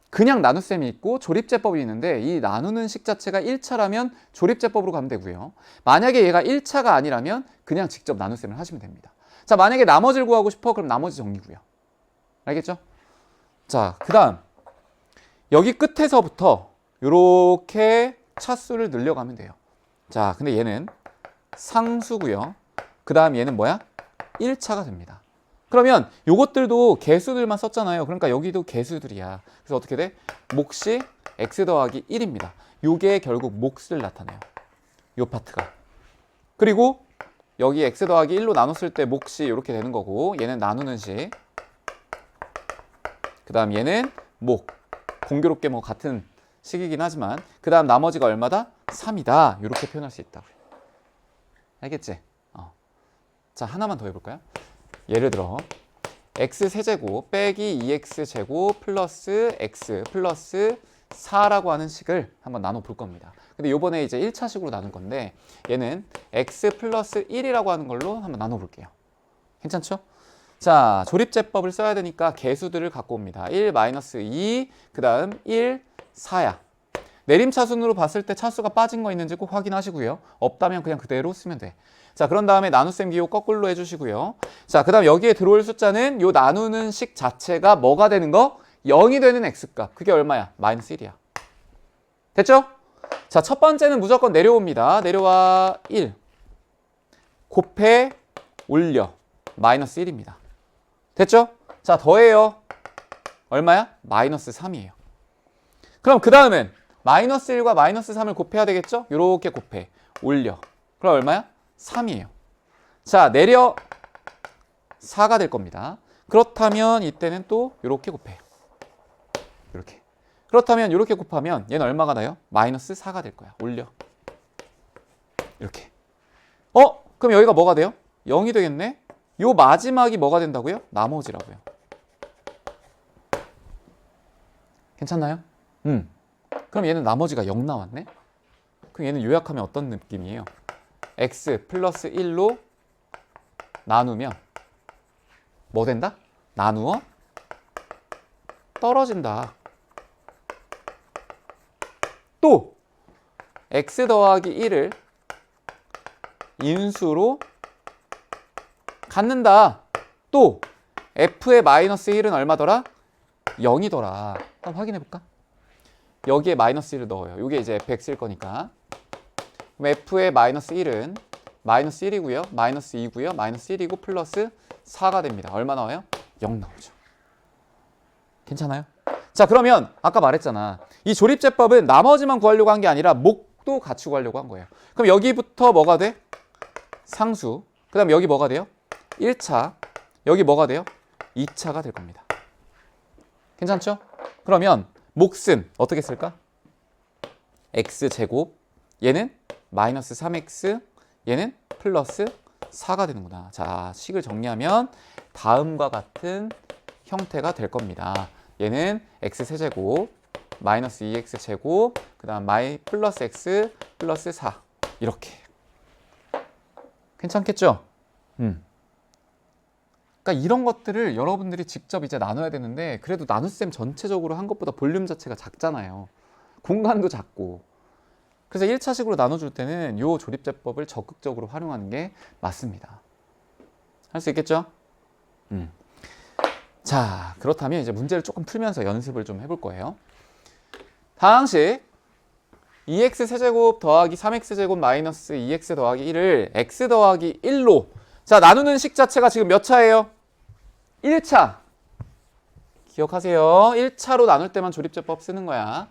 그냥 나눗셈이 있고 조립제법이 있는데 이 나누는 식 자체가 1차라면 조립제법으로 가면 되고요. 만약에 얘가 1차가 아니라면 그냥 직접 나눗셈을 하시면 됩니다. 자, 만약에 나머지를 구하고 싶어? 그럼 나머지 정리고요. 알겠죠? 자, 그 다음 여기 끝에서부터 이렇게 차수를 늘려가면 돼요. 자, 근데 얘는 상수고요. 그 다음 얘는 뭐야? 1차가 됩니다. 그러면 요것들도 개수들만 썼잖아요. 그러니까 여기도 개수들이야. 그래서 어떻게 돼? 몫이 x 더하기 1입니다. 요게 결국 몫을 나타내요. 요 파트가. 그리고 여기 x 더하기 1로 나눴을 때 몫이 이렇게 되는 거고, 얘는 나누는 식. 그 다음 얘는 목. 공교롭게 뭐 같은 식이긴 하지만, 그 다음 나머지가 얼마다? 3이다. 이렇게 표현할 수 있다고요. 알겠지? 자, 하나만 더 해볼까요? 예를 들어 x 세제곱 빼기 2x제곱 플러스 x 플러스 4라고 하는 식을 한번 나눠 볼 겁니다. 근데 요번에 이제 1차식으로 나눌 건데, 얘는 x 플러스 1이라고 하는 걸로 한번 나눠 볼게요. 괜찮죠? 자, 조립제법을 써야 되니까 개수들을 갖고 옵니다. 1, 마이너스 2, 그 다음 1, 4야. 내림차순으로 봤을 때 차수가 빠진 거 있는지 꼭 확인하시고요. 없다면 그냥 그대로 쓰면 돼. 자, 그런 다음에 나눗셈 기호 거꾸로 해주시고요. 자, 그 다음 여기에 들어올 숫자는 요 나누는 식 자체가 뭐가 되는 거? 0이 되는 x값. 그게 얼마야? 마이너스 1이야. 됐죠? 자, 첫 번째는 무조건 내려옵니다. 내려와 1. 곱해 올려. 마이너스 1입니다. 됐죠? 자, 더해요. 얼마야? 마이너스 3이에요. 그럼 그 다음은 마이너스 1과 마이너스 3을 곱해야 되겠죠? 요렇게 곱해. 올려. 그럼 얼마야? 3이에요. 자, 내려 4가 될 겁니다. 그렇다면 이때는 또 이렇게 곱해요. 이렇게. 그렇다면 이렇게 곱하면 얘는 얼마가 나요? 마이너스 4가 될 거야. 올려. 이렇게. 그럼 여기가 뭐가 돼요? 0이 되겠네? 요 마지막이 뭐가 된다고요? 나머지라고요. 괜찮나요? 그럼 얘는 나머지가 0 나왔네? 그럼 얘는 요약하면 어떤 느낌이에요? x 플러스 1로 나누면 뭐 된다? 나누어 떨어진다. 또 x 더하기 1을 인수로 갖는다. 또 f의 마이너스 1은 얼마더라? 0이더라. 한번 확인해 볼까? 여기에 마이너스 1을 넣어요. 이게 이제 100 쓸 거니까. 그럼 f의 마이너스 1은 마이너스 1이고요. 마이너스 2고요. 마이너스 1이고 플러스 4가 됩니다. 얼마 나와요? 0 나오죠. 괜찮아요? 자, 그러면 아까 말했잖아. 이 조립제법은 나머지만 구하려고 한 게 아니라 목도 같이 구하려고 한 거예요. 그럼 여기부터 뭐가 돼? 상수. 그 다음 여기 뭐가 돼요? 1차. 여기 뭐가 돼요? 2차가 될 겁니다. 괜찮죠? 그러면 몫은 어떻게 쓸까? x제곱. 얘는 마이너스 3x. 얘는 플러스 4가 되는구나. 자, 식을 정리하면 다음과 같은 형태가 될 겁니다. 얘는 x세제곱 마이너스 2x제곱 그 다음 플러스 x 플러스 4 이렇게. 괜찮겠죠? 그러니까 이런 것들을 여러분들이 직접 이제 나눠야 되는데, 그래도 나눗셈 전체적으로 한 것보다 볼륨 자체가 작잖아요. 공간도 작고. 그래서 1차식으로 나눠줄 때는 이 조립제법을 적극적으로 활용하는 게 맞습니다. 할 수 있겠죠? 자, 그렇다면 이제 문제를 조금 풀면서 연습을 좀 해볼 거예요. 다항식 2x 세제곱 더하기 3x제곱 마이너스 2x 더하기 1을 x 더하기 1로, 자, 나누는 식 자체가 지금 몇 차예요? 1차. 기억하세요. 1차로 나눌 때만 조립제법 쓰는 거야.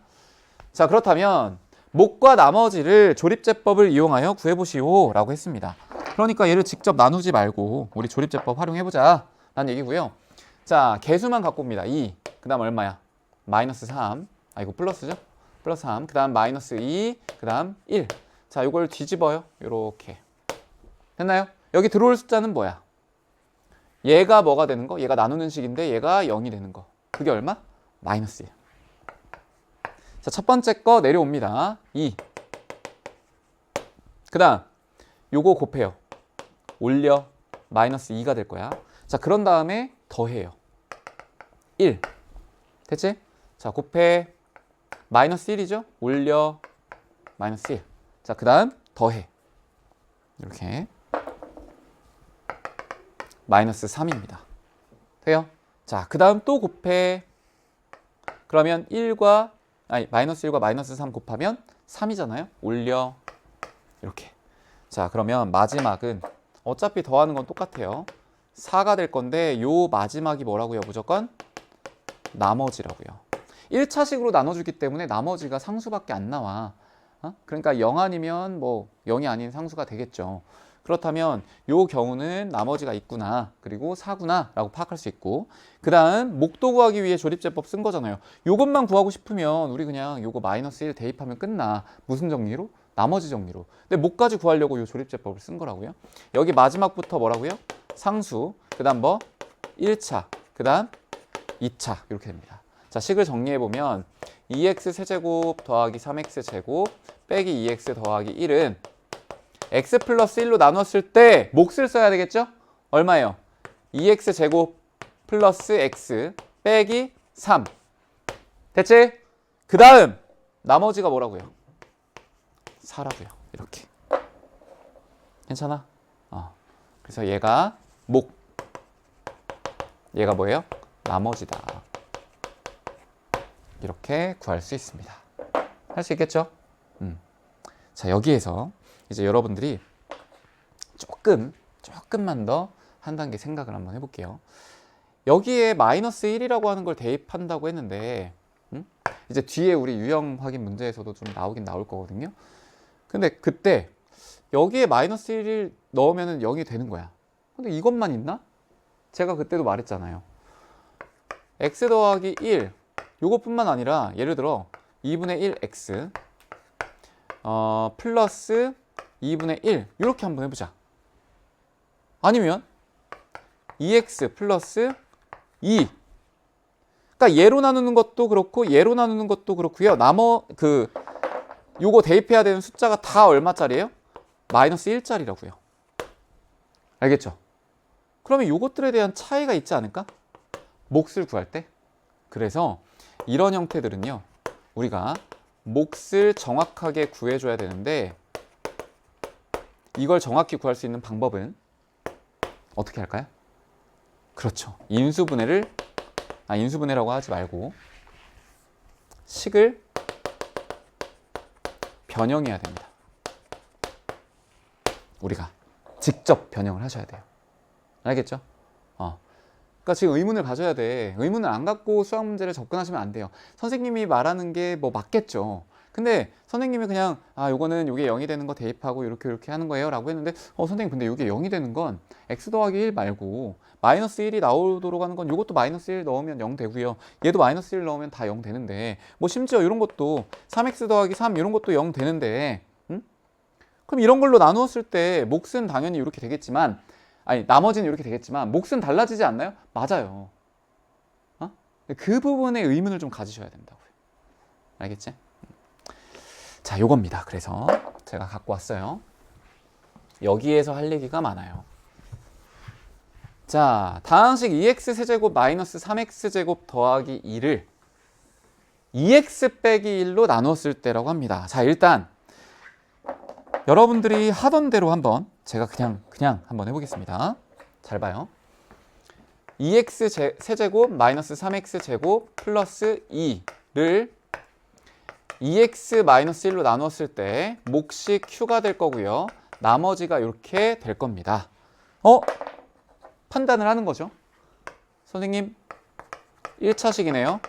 자, 그렇다면 목과 나머지를 조립제법을 이용하여 구해보시오 라고 했습니다. 그러니까 얘를 직접 나누지 말고 우리 조립제법 활용해보자 라는 얘기고요. 자, 개수만 갖고 옵니다. 2, 그 다음 얼마야? 마이너스 3, 이거 플러스죠? 플러스 3, 그 다음 마이너스 2, 그 다음 1. 자, 이걸 뒤집어요. 요렇게. 됐나요? 여기 들어올 숫자는 뭐야? 얘가 뭐가 되는 거? 얘가 나누는 식인데 얘가 0이 되는 거. 그게 얼마? 마이너스 1. 자, 첫 번째 거 내려옵니다. 2. 그 다음 요거 곱해요. 올려. 마이너스 2가 될 거야. 자, 그런 다음에 더해요. 1. 됐지? 자, 곱해. 마이너스 1이죠? 올려. 마이너스 1. 자, 그 다음 더해. 이렇게. 마이너스 3입니다. 돼요? 자, 그 다음 또 곱해. 그러면 마이너스 1과 마이너스 3 곱하면 3이잖아요? 올려. 이렇게. 자, 그러면 마지막은 어차피 더하는 건 똑같아요. 4가 될 건데 요 마지막이 뭐라고요? 무조건 나머지라고요. 1차식으로 나눠주기 때문에 나머지가 상수밖에 안 나와. 그러니까 0 아니면 뭐 0이 아닌 상수가 되겠죠. 그렇다면 요 경우는 나머지가 있구나, 그리고 4구나 라고 파악할 수 있고, 그 다음 목도 구하기 위해 조립제법 쓴 거잖아요. 요것만 구하고 싶으면 우리 그냥 요거 마이너스 1 대입하면 끝나. 무슨 정리로? 나머지 정리로. 근데 목까지 구하려고 요 조립제법을 쓴 거라고요. 여기 마지막부터 뭐라고요? 상수, 그 다음 뭐? 1차, 그 다음 2차 이렇게 됩니다. 자, 식을 정리해보면 2x 세제곱 더하기 3x 제곱 빼기 2x 더하기 1은 x 플러스 1로 나눴을 때 몫을 써야 되겠죠? 얼마예요? 2x 제곱 플러스 x 빼기 3. 됐지? 그 다음 나머지가 뭐라고요? 4라고요. 이렇게. 괜찮아? 그래서 얘가 목, 얘가 뭐예요? 나머지다. 이렇게 구할 수 있습니다. 할 수 있겠죠? 자, 여기에서 이제 여러분들이 조금만 더 한 단계 생각을 한번 해볼게요. 여기에 마이너스 1이라고 하는 걸 대입한다고 했는데, 이제 뒤에 우리 유형 확인 문제에서도 좀 나오긴 나올 거거든요. 근데 그때 여기에 마이너스 1을 넣으면 0이 되는 거야. 근데 이것만 있나? 제가 그때도 말했잖아요. x 더하기 1, 요것뿐만 아니라 예를 들어 2분의 1x 플러스 2분의 1 이렇게 한번 해보자. 아니면 2x 플러스 2. 그러니까 얘로 나누는 것도 그렇고 얘로 나누는 것도 그렇고요. 요거 대입해야 되는 숫자가 다 얼마짜리예요? 마이너스 1짜리라고요. 알겠죠? 그러면 요것들에 대한 차이가 있지 않을까? 몫을 구할 때. 그래서 이런 형태들은요, 우리가 몫을 정확하게 구해줘야 되는데, 이걸 정확히 구할 수 있는 방법은 어떻게 할까요? 그렇죠. 인수분해라고 하지 말고 식을 변형해야 됩니다. 우리가 직접 변형을 하셔야 돼요. 알겠죠? 그러니까 지금 의문을 가져야 돼. 의문을 안 갖고 수학 문제를 접근하시면 안 돼요. 선생님이 말하는 게 뭐 맞겠죠. 근데 선생님이 그냥 요거는 요게 0이 되는 거 대입하고 이렇게 하는 거예요 라고 했는데, 선생님 근데 요게 0이 되는 건 x 더하기 1 말고 마이너스 1이 나오도록 하는 건 요것도 마이너스 1 넣으면 0 되고요. 얘도 마이너스 1 넣으면 다 0 되는데, 뭐 심지어 이런 것도 3x 더하기 3 이런 것도 0 되는데, 그럼 이런 걸로 나누었을 때 몫은 당연히 이렇게 되겠지만, 나머지는 이렇게 되겠지만 몫은 달라지지 않나요? 맞아요. 그 부분에 의문을 좀 가지셔야 된다고요. 알겠지? 자, 요겁니다. 그래서 제가 갖고 왔어요. 여기에서 할 얘기가 많아요. 자, 다항식 2x 세제곱 마이너스 3x 제곱 더하기 2를 2x 빼기 1로 나눴을 때라고 합니다. 자, 일단 여러분들이 하던 대로 한번 제가 그냥 한번 해보겠습니다. 잘 봐요. 2x 세제곱 마이너스 3x 제곱 플러스 2를 2x 마이너스 1로 나눴을 때 몫이 q가 될 거고요. 나머지가 이렇게 될 겁니다. 판단을 하는 거죠. 선생님 1차식이네요.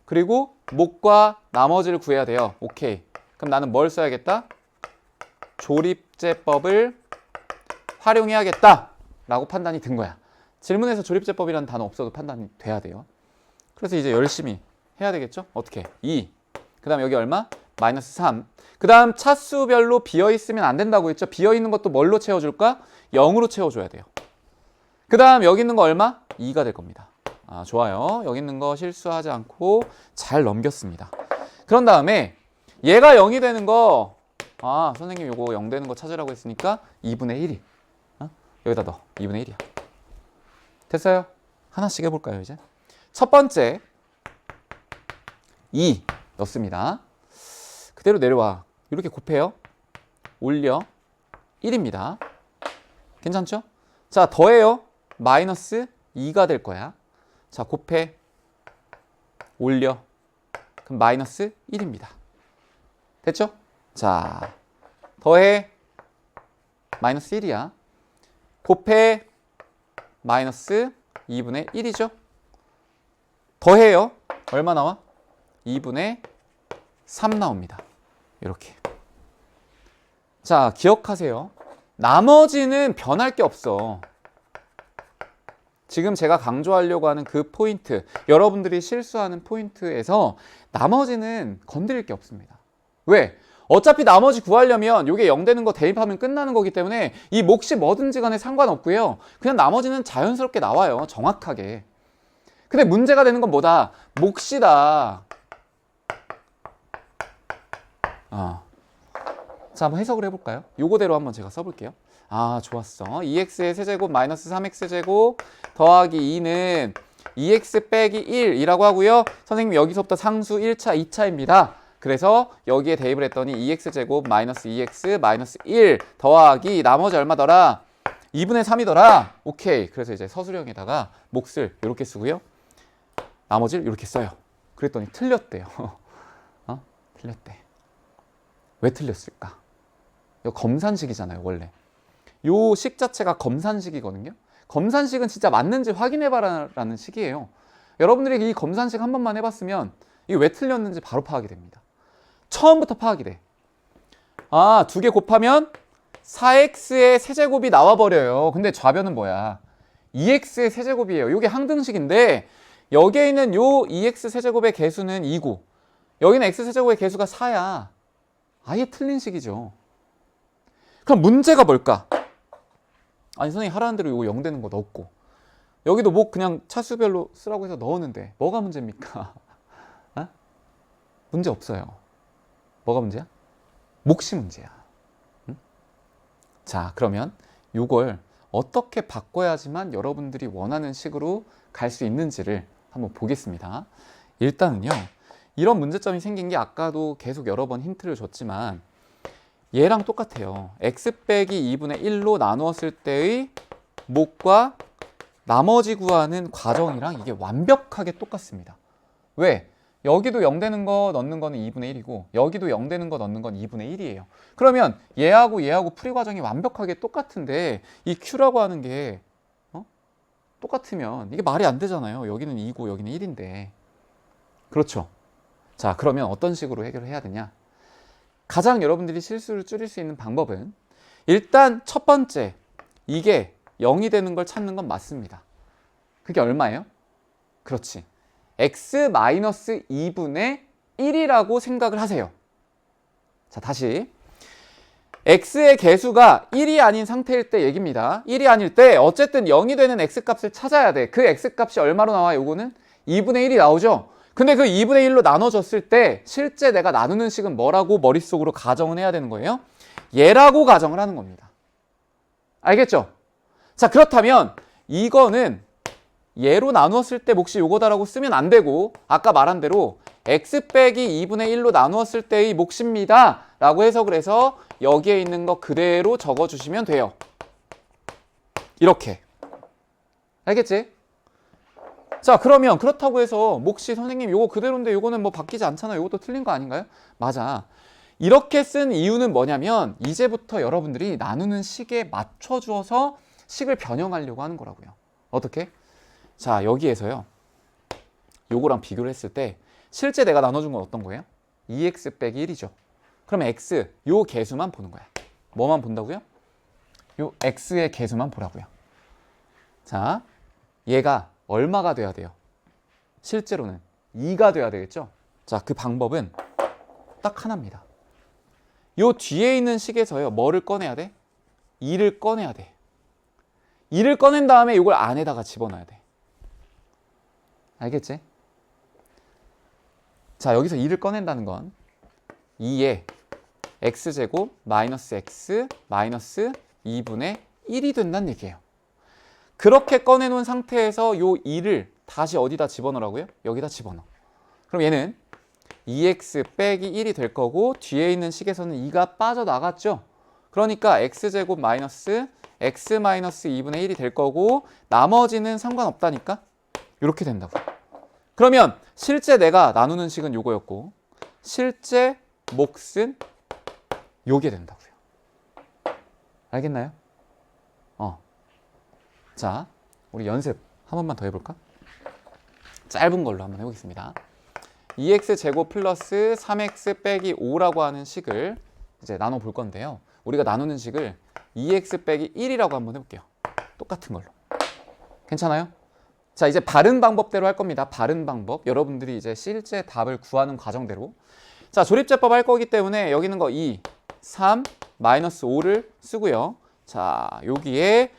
그리고 몫과 나머지를 구해야 돼요. 오케이. 그럼 나는 뭘 써야겠다? 조립제법을 활용해야겠다 라고 판단이 든 거야. 질문에서 조립제법이라는 단어 없어도 판단이 돼야 돼요. 그래서 이제 열심히 해야 되겠죠? 어떻게? 2. 그 다음 여기 얼마? 마이너스 3. 그 다음 차수별로 비어있으면 안 된다고 했죠? 비어있는 것도 뭘로 채워줄까? 0으로 채워줘야 돼요. 그 다음 여기 있는 거 얼마? 2가 될 겁니다. 좋아요. 여기 있는 거 실수하지 않고 잘 넘겼습니다. 그런 다음에 얘가 0이 되는 거, 선생님 요거 0 되는 거 찾으라고 했으니까 2분의 1이 여기다 넣어. 2분의 1이야. 됐어요? 하나씩 해볼까요, 이제? 첫 번째 2 넣습니다. 그대로 내려와. 이렇게 곱해요. 올려 1입니다. 괜찮죠? 자, 더해요. 마이너스 2가 될 거야. 자, 곱해 올려. 그럼 마이너스 1입니다. 됐죠? 자, 더해 마이너스 1이야. 곱해 마이너스 2분의 1이죠. 더해요. 얼마 나와? 2분의 3 나옵니다. 이렇게. 자, 기억하세요. 나머지는 변할 게 없어. 지금 제가 강조하려고 하는 그 포인트, 여러분들이 실수하는 포인트에서 나머지는 건드릴 게 없습니다. 왜? 어차피 나머지 구하려면 이게 0 되는 거 대입하면 끝나는 거기 때문에 이 몫이 뭐든지 간에 상관없고요. 그냥 나머지는 자연스럽게 나와요. 정확하게. 근데 문제가 되는 건 뭐다? 몫이다. 자, 한번 해석을 해볼까요? 요거대로 한번 제가 써볼게요. 아, 좋았어. 2x의 세제곱 마이너스 3x 제곱 더하기 2는 2x 빼기 1이라고 하고요. 선생님 여기서부터 상수 1차, 2차입니다. 그래서 여기에 대입을 했더니 2x 제곱 마이너스 2x 마이너스 1 더하기 나머지 얼마더라? 2분의 3이더라. 오케이. 그래서 이제 서술형에다가 몫을 이렇게 쓰고요. 나머지를 이렇게 써요. 그랬더니 틀렸대요. 틀렸대. 왜 틀렸을까? 이거 검산식이잖아요, 원래. 요 식 자체가 검산식이거든요. 검산식은 진짜 맞는지 확인해봐라라는 식이에요. 여러분들이 이 검산식 한 번만 해봤으면 이게 왜 틀렸는지 바로 파악이 됩니다. 처음부터 파악이 돼. 아, 2개 곱하면 4x의 세제곱이 나와버려요. 근데 좌변은 뭐야? 2x의 세제곱이에요. 이게 항등식인데 여기에 있는 요 2x 세제곱의 개수는 2고 여기는 x 세제곱의 개수가 4야. 아예 틀린 식이죠. 그럼 문제가 뭘까? 아니 선생님 하라는 대로 이거 0 되는 거 넣었고 여기도 뭐 그냥 차수별로 쓰라고 해서 넣었는데 뭐가 문제입니까? 문제 없어요. 뭐가 문제야? 몫이 문제야. 응? 자, 그러면 이걸 어떻게 바꿔야지만 여러분들이 원하는 식으로 갈 수 있는지를 한번 보겠습니다. 일단은요, 이런 문제점이 생긴 게 아까도 계속 여러 번 힌트를 줬지만 얘랑 똑같아요. x 빼기 2분의 1로 나누었을 때의 몫과 나머지 구하는 과정이랑 이게 완벽하게 똑같습니다. 왜? 여기도 0 되는 거 넣는 거는 2분의 1이고 여기도 0 되는 거 넣는 건 2분의 1이에요. 그러면 얘하고 풀이 과정이 완벽하게 똑같은데 이 q라고 하는 게 똑같으면 이게 말이 안 되잖아요. 여기는 2고 여기는 1인데. 그렇죠? 자, 그러면 어떤 식으로 해결을 해야 되냐? 가장 여러분들이 실수를 줄일 수 있는 방법은 일단 첫 번째, 이게 0이 되는 걸 찾는 건 맞습니다. 그게 얼마예요? 그렇지. x-2분의 1이라고 생각을 하세요. 자, 다시. x의 개수가 1이 아닌 상태일 때 얘기입니다. 1이 아닐 때 어쨌든 0이 되는 x값을 찾아야 돼. 그 x값이 얼마로 나와? 요거는 2분의 1이 나오죠? 근데 그 2분의 1로 나눠줬을 때 실제 내가 나누는 식은 뭐라고 머릿속으로 가정은 해야 되는 거예요? 얘라고 가정을 하는 겁니다. 알겠죠? 자, 그렇다면 이거는 얘로 나누었을 때 몫이 요거다라고 쓰면 안 되고 아까 말한 대로 x 빼기 2분의 1로 나누었을 때의 몫입니다 라고 해석을 해서 여기에 있는 거 그대로 적어주시면 돼요. 이렇게. 알겠지? 자, 그러면 그렇다고 해서 몫이 선생님 요거 그대로인데 요거는 뭐 바뀌지 않잖아요. 요것도 틀린 거 아닌가요? 맞아. 이렇게 쓴 이유는 뭐냐면 이제부터 여러분들이 나누는 식에 맞춰주어서 식을 변형하려고 하는 거라고요. 어떻게? 자, 여기에서요. 요거랑 비교를 했을 때 실제 내가 나눠준 건 어떤 거예요? 2x 빼기 1이죠. 그러면 x, 요 개수만 보는 거야. 뭐만 본다고요? 요 x의 개수만 보라고요. 자, 얘가 얼마가 돼야 돼요? 실제로는 2가 돼야 되겠죠? 자, 그 방법은 딱 하나입니다. 요 뒤에 있는 식에서요. 뭐를 꺼내야 돼? 2를 꺼내야 돼. 2를 꺼낸 다음에 이걸 안에다가 집어넣어야 돼. 알겠지? 자, 여기서 2를 꺼낸다는 건 2에 x제곱 마이너스 x 마이너스 2분의 1이 된다는 얘기예요. 그렇게 꺼내놓은 상태에서 요 2를 다시 어디다 집어넣으라고요? 여기다 집어넣어. 그럼 얘는 2x 빼기 1이 될 거고 뒤에 있는 식에서는 2가 빠져나갔죠? 그러니까 x제곱 마이너스 x 마이너스 2분의 1이 될 거고 나머지는 상관없다니까? 이렇게 된다고. 그러면 실제 내가 나누는 식은 요거였고 실제 몫은 요게 된다고요. 알겠나요? 자, 우리 연습 한 번만 더 해볼까? 짧은 걸로 한번 해보겠습니다. 2x제곱 플러스 3x 빼기 5라고 하는 식을 이제 나눠 볼 건데요. 우리가 나누는 식을 2x 빼기 1이라고 한번 해볼게요. 똑같은 걸로. 괜찮아요? 자, 이제 바른 방법대로 할 겁니다. 바른 방법. 여러분들이 이제 실제 답을 구하는 과정대로. 자, 조립제법 할 거기 때문에 여기 있는 거 2, 3, 마이너스 5를 쓰고요. 자, 여기에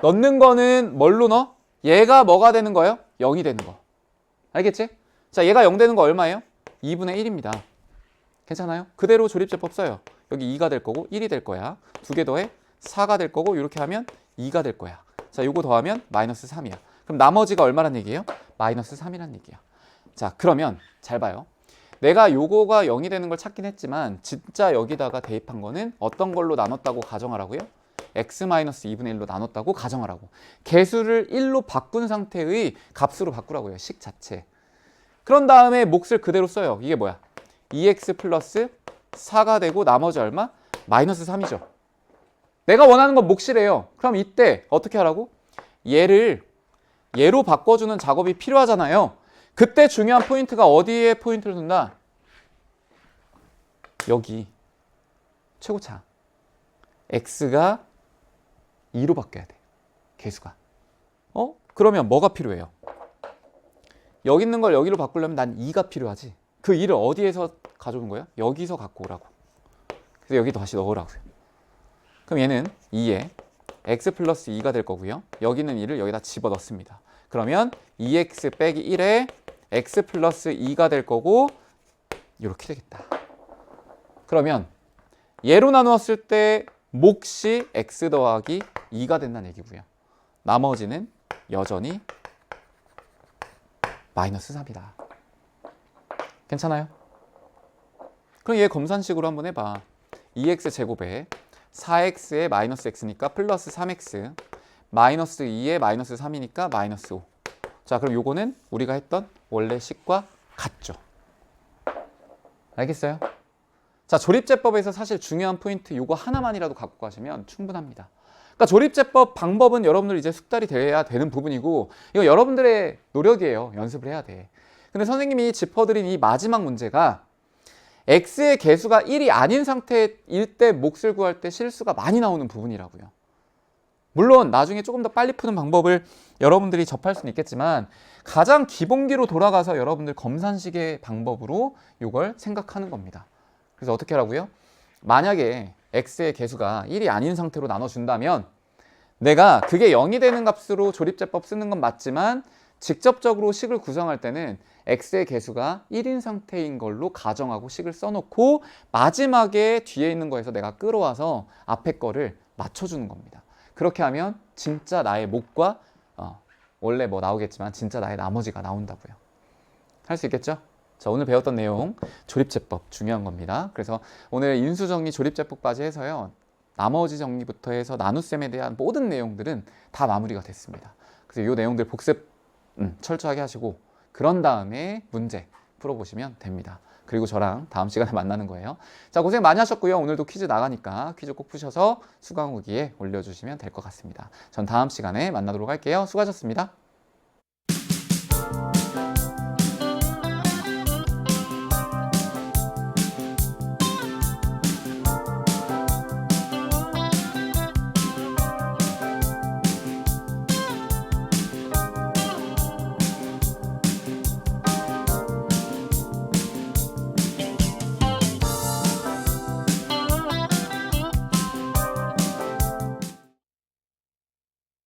넣는 거는 뭘로 넣어? 얘가 뭐가 되는 거예요? 0이 되는 거. 알겠지? 자, 얘가 0 되는 거 얼마예요? 2분의 1입니다. 괜찮아요? 그대로 조립제법 써요. 여기 2가 될 거고 1이 될 거야. 두 개 더해 4가 될 거고 이렇게 하면 2가 될 거야. 자, 요거 더하면 마이너스 3이야. 그럼 나머지가 얼마란 얘기예요? 마이너스 3이란 얘기야. 자, 그러면 잘 봐요. 내가 요거가 0이 되는 걸 찾긴 했지만 진짜 여기다가 대입한 거는 어떤 걸로 나눴다고 가정하라고요? x-2분의 1로 나눴다고 가정하라고. 개수를 1로 바꾼 상태의 값으로 바꾸라고요. 식 자체. 그런 다음에 몫을 그대로 써요. 이게 뭐야? 2x 플러스 4가 되고 나머지 얼마? 마이너스 3이죠. 내가 원하는 건 몫이래요. 그럼 이때 어떻게 하라고? 얘로 바꿔주는 작업이 필요하잖아요. 그때 중요한 포인트가 어디에 포인트를 둔다? 여기 최고차 x가 2로 바뀌어야 돼. 개수가. 그러면 뭐가 필요해요? 여기 있는 걸 여기로 바꾸려면 난 2가 필요하지. 그 2를 어디에서 가져오는 거예요? 여기서 갖고 오라고. 그래서 여기 다시 넣으라고요. 그럼 얘는 2에 x 플러스 2가 될 거고요. 여기 있는 2를 여기다 집어넣습니다. 그러면 2x 빼기 1에 x 플러스 2가 될 거고 이렇게 되겠다. 그러면 얘로 나누었을 때 몫이 x 더하기 2가 된다는 얘기고요. 나머지는 여전히 마이너스 3이다. 괜찮아요? 그럼 얘 검산식으로 한번 해봐. 2x 제곱에 4x에 마이너스 x니까 플러스 3x 마이너스 2에 마이너스 3이니까 마이너스 5. 자, 그럼 요거는 우리가 했던 원래 식과 같죠. 알겠어요? 자, 조립제법에서 사실 중요한 포인트 요거 하나만이라도 갖고 가시면 충분합니다. 그러니까 조립제법 방법은 여러분들 이제 숙달이 돼야 되는 부분이고 이거 여러분들의 노력이에요. 연습을 해야 돼. 근데 선생님이 짚어드린 이 마지막 문제가 x의 개수가 1이 아닌 상태일 때 몫을 구할 때 실수가 많이 나오는 부분이라고요. 물론 나중에 조금 더 빨리 푸는 방법을 여러분들이 접할 수는 있겠지만 가장 기본기로 돌아가서 여러분들 검산식의 방법으로 이걸 생각하는 겁니다. 그래서 어떻게 하라고요? 만약에 x의 개수가 1이 아닌 상태로 나눠준다면 내가 그게 0이 되는 값으로 조립제법 쓰는 건 맞지만 직접적으로 식을 구성할 때는 x의 개수가 1인 상태인 걸로 가정하고 식을 써놓고 마지막에 뒤에 있는 거에서 내가 끌어와서 앞에 거를 맞춰주는 겁니다. 그렇게 하면 진짜 나의 몫과 원래 뭐 나오겠지만 진짜 나의 나머지가 나온다고요. 할 수 있겠죠? 자, 오늘 배웠던 내용 조립제법 중요한 겁니다. 그래서 오늘 인수정리 조립제법까지 해서요. 나머지 정리부터 해서 나눗셈에 대한 모든 내용들은 다 마무리가 됐습니다. 그래서 이 내용들 복습 철저하게 하시고 그런 다음에 문제 풀어보시면 됩니다. 그리고 저랑 다음 시간에 만나는 거예요. 자, 고생 많이 하셨고요. 오늘도 퀴즈 나가니까 퀴즈 꼭 푸셔서 수강 후기에 올려주시면 될 것 같습니다. 전 다음 시간에 만나도록 할게요. 수고하셨습니다.